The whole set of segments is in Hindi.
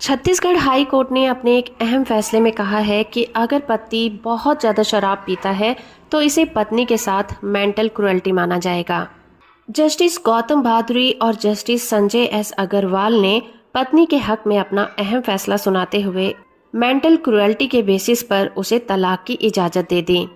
छत्तीसगढ़ हाई कोर्ट ने अपने एक अहम फैसले में कहा है कि अगर पति बहुत ज्यादा शराब पीता है तो इसे पत्नी के साथ मेंटल क्रुएल्टी माना जाएगा। जस्टिस गौतम भादुरी और जस्टिस संजय एस अग्रवाल ने पत्नी के हक में अपना अहम फैसला सुनाते हुए मेंटल क्रुएल्टी के बेसिस पर उसे तलाक की इजाजत दे दी।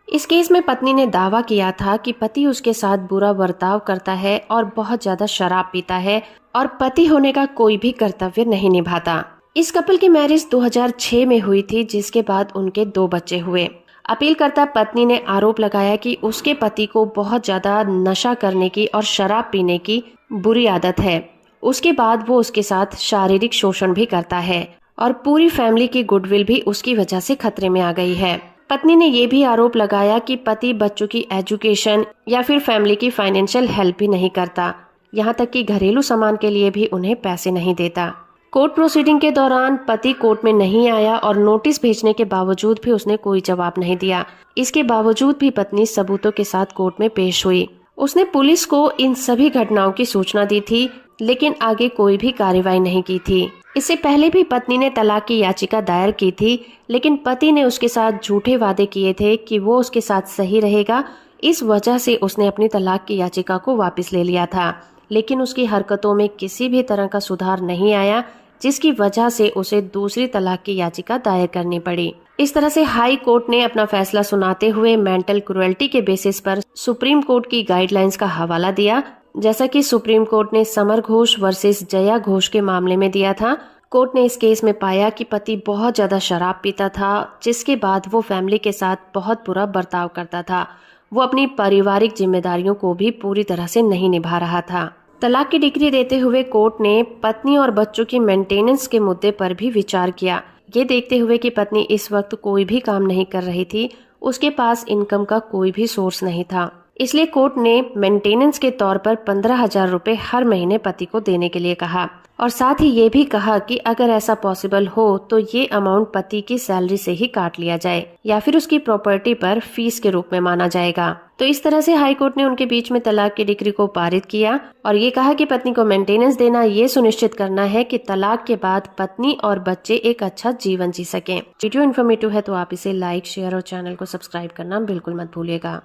इस केस में पत्नी ने दावा किया था कि पति उसके साथ बुरा बर्ताव करता है और बहुत ज्यादा शराब पीता है और पति होने का कोई भी कर्तव्य नहीं निभाता। इस कपल की मैरिज 2006 में हुई थी, जिसके बाद उनके 2 बच्चे हुए। अपीलकर्ता पत्नी ने आरोप लगाया कि उसके पति को बहुत ज्यादा नशा करने की और शराब पीने की बुरी आदत है। उसके बाद वो उसके साथ शारीरिक शोषण भी करता है और पूरी फैमिली की गुडविल भी उसकी वजह से खतरे में आ गई है। पत्नी ने ये भी आरोप लगाया कि पति बच्चों की एजुकेशन या फिर फैमिली की फाइनेंशियल हेल्प भी नहीं करता, यहाँ तक कि घरेलू सामान के लिए भी उन्हें पैसे नहीं देता। कोर्ट प्रोसीडिंग के दौरान पति कोर्ट में नहीं आया और नोटिस भेजने के बावजूद भी उसने कोई जवाब नहीं दिया। इसके बावजूद भी पत्नी सबूतों के साथ कोर्ट में पेश हुई। उसने पुलिस को इन सभी घटनाओं की सूचना दी थी, लेकिन आगे कोई भी कार्रवाई नहीं की थी। इससे पहले भी पत्नी ने तलाक की याचिका दायर की थी, लेकिन पति ने उसके साथ झूठे वादे किए थे कि वो उसके साथ सही रहेगा। इस वजह से उसने अपनी तलाक की याचिका को वापस ले लिया था, लेकिन उसकी हरकतों में किसी भी तरह का सुधार नहीं आया, जिसकी वजह से उसे दूसरी तलाक की याचिका दायर करनी पड़ी। इस तरह से हाई कोर्ट ने अपना फैसला सुनाते हुए मेंटल क्रुएल्टी के बेसिस पर सुप्रीम कोर्ट की गाइडलाइंस का हवाला दिया, जैसा कि सुप्रीम कोर्ट ने समर घोष वर्सेस जया घोष के मामले में दिया था। कोर्ट ने इस केस में पाया कि पति बहुत ज्यादा शराब पीता था, जिसके बाद वो फैमिली के साथ बहुत बुरा बर्ताव करता था। वो अपनी पारिवारिक जिम्मेदारियों को भी पूरी तरह से नहीं निभा रहा था। तलाक की डिग्री देते हुए कोर्ट ने पत्नी और बच्चों की मेंटेनेंस के मुद्दे पर भी विचार किया। ये देखते हुए कि पत्नी इस वक्त कोई भी काम नहीं कर रही थी, उसके पास इनकम का कोई भी सोर्स नहीं था, इसलिए कोर्ट ने मेंटेनेंस के तौर पर 15,000 रुपए हर महीने पति को देने के लिए कहा और साथ ही ये भी कहा कि अगर ऐसा पॉसिबल हो तो ये अमाउंट पति की सैलरी से ही काट लिया जाए या फिर उसकी प्रॉपर्टी पर फीस के रूप में माना जाएगा। तो इस तरह से हाई कोर्ट ने उनके बीच में तलाक की डिग्री को पारित किया और ये कहा कि पत्नी को मेंटेनेंस देना ये सुनिश्चित करना है कि तलाक के बाद पत्नी और बच्चे एक अच्छा जीवन जी सकें। वीडियो इन्फॉर्मेटिव है तो आप इसे लाइक, शेयर और चैनल को सब्सक्राइब करना बिल्कुल मत भूलिएगा।